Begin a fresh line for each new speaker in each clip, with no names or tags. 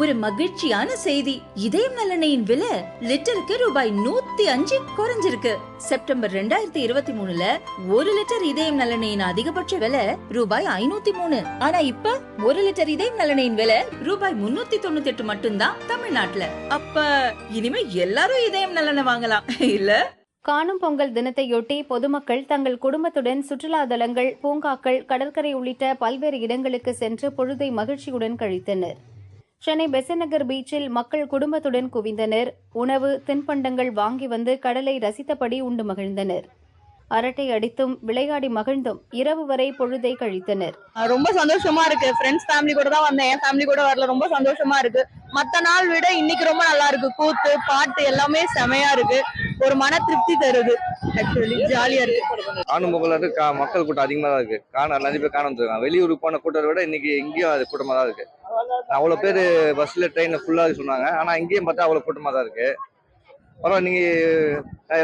ஒரு மகிழ்ச்சியான செய்தி. இதயம் நல்லெண்ணெயின் விலை லிட்டருக்கு ரூபாய் 105 குறைஞ்சிருக்கு. செப்டம்பர் 2023ல 1 லிட்டர் இதயம் நல்லெண்ணெயின் அதிகபட்ச விலை ரூபாய் 503. ஆனா இப்ப 1 லிட்டர் இதயம் நல்லெண்ணெயின் விலை ரூபாய் 398 மட்டும்தான் தமிழ்நாட்டுல. அப்ப இனிமே எல்லாரும் இதயம் நல்லெண்ணெய் வாங்கலாம் இல்ல?
காணும் பொங்கல் தினத்தையொட்டி பொதுமக்கள் தங்கள் குடும்பத்துடன் சுற்றுலா தலங்கள், பூங்காக்கள், கடற்கரை உள்ளிட்ட பல்வேறு இடங்களுக்கு சென்று பொழுதை மகிழ்ச்சியுடன் கழித்தனர். சென்னை பெசன்ட் நகர் பீச்சில் மக்கள் குடும்பத்துடன் குவிந்தனர். உணவு, தின்பண்டங்கள் வாங்கி வந்து கடலை ரசித்தபடி உண்டு மகிழ்ந்தனர். அரட்டை அடித்தும் விளையாடி மகிழ்ந்தும் இரவு வரை பொழுதை கழித்தனர்.
ரொம்ப சந்தோஷமா இருக்கு. ஃப்ரெண்ட்ஸ் ஃபேமிலி கூட தான் வந்தேன், என் ஃபேமிலி கூட வரல. ரொம்ப சந்தோஷமா இருக்கு. மத்த நாள் விட இன்னைக்கு ரொம்ப நல்லா இருக்கு. கூத்து, பாட்டு எல்லாமே செமையா இருக்கு. ஒரு மன திருப்தி தருது. ஆக்சுவலி ஜாலியா இருக்கு.
காணும் பொங்கல் மக்கள் கூட்டம் அதிகமா தான் இருக்கு. நிறைய பேர் காண வந்துருக்காங்க. வெளியூருக்கு போன கூட்டத்தை விட இன்னைக்கு இங்கேயும் அது கூட்டமா தான் இருக்கு. அவ்வளவு பேர் பஸ்ல ட்ரெயின்ல ஃபுல்லா சொன்னாங்க. ஆனா இங்கேயும் பார்த்தா அவ்வளவு கூட்டமா தான் இருக்கு. அப்புறம் நீங்க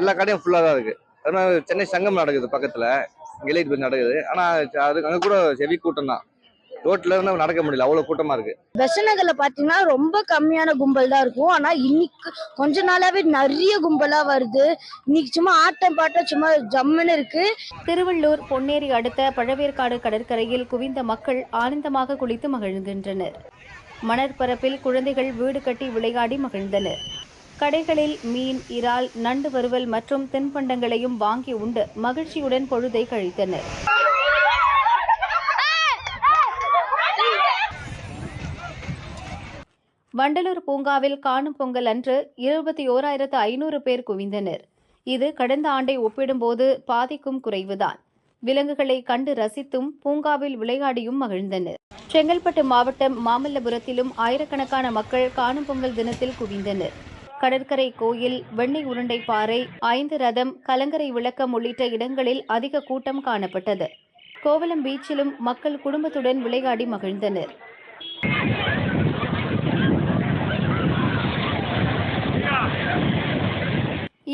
எல்லா கடையும் ஃபுல்லா தான் இருக்கு. அதனால சென்னை சங்கம் நடக்குது பக்கத்துல, இங்கே நடக்குது. ஆனா அது அங்க கூட ஹெவி கூட்டம் தான். ரோட்ல இருந்து நடக்க முடியல, அவ்வளவு கூட்டமா இருக்கு.
பெசன்ட் நகர்ல பாத்தீங்கன்னா ரொம்ப கம்மியான கும்பல் தான் இருக்கும். ஆனா இன்னைக்கு கொஞ்ச நாளாவே நிறைய கும்பலா வருது. இன்னைக்கு சும்மா ஆட்டம் பாட்டம் சும்மா ஜம்முன்னு இருக்கு.
திருவள்ளூர் பொன்னேரி அடுத்த பழவேற்காடு கடற்கரையில் குவிந்த மக்கள் ஆனந்தமாக குளித்து மகிழ்கின்றனர். மணற்பரப்பில் குழந்தைகள் வீடு கட்டி விளையாடி மகிழ்ந்தனர். கடைகளில் மீன், இறால், நண்டு வறுவல் மற்றும் தின்பண்டங்களையும் வாங்கி உண்டு மகிழ்ச்சியுடன் பொழுதை கழித்தனர். வண்டலூர் பூங்காவில் காணும் பொங்கல் அன்று 21,500 பேர் குவிந்தனர். இது கடந்த ஆண்டை ஒப்பிடும்போது பாதிக்கும் குறைவுதான். விலங்குகளை கண்டு ரசித்தும் பூங்காவில் விளையாடியும் மகிழ்ந்தனர். செங்கல்பட்டு மாவட்டம் மாமல்லபுரத்திலும் ஆயிரக்கணக்கான மக்கள் காணும் பொங்கல் தினத்தில் குவிந்தனர். கடற்கரை கோயில், வெண்ணெய் உருண்டை பாறை, 5 ரதம், கலங்கரை விளக்கம் உள்ளிட்ட இடங்களில் அதிக கூட்டம் காணப்பட்டது. கோவளம் பீச்சிலும் மக்கள் குடும்பத்துடன் விளையாடி மகிழ்ந்தனர்.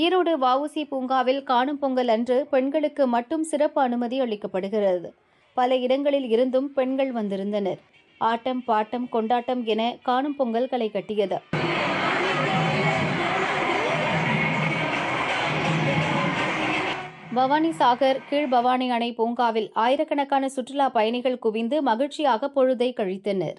ஈரோடு வஉசி பூங்காவில் காணும் பொங்கல் அன்று பெண்களுக்கு மட்டும் சிறப்பு அனுமதி அளிக்கப்படுகிறது. பல இடங்களில் இருந்தும் பெண்கள் வந்திருந்தனர். ஆட்டம், பாட்டம், கொண்டாட்டம் என காணும் பொங்கல் களை கட்டியது. பவானி சாகர், கீழ் பவானி அணை பூங்காவில் ஆயிரக்கணக்கான சுற்றுலா பயணிகள் குவிந்து மகிழ்ச்சியாக பொழுதை கழித்தனர்.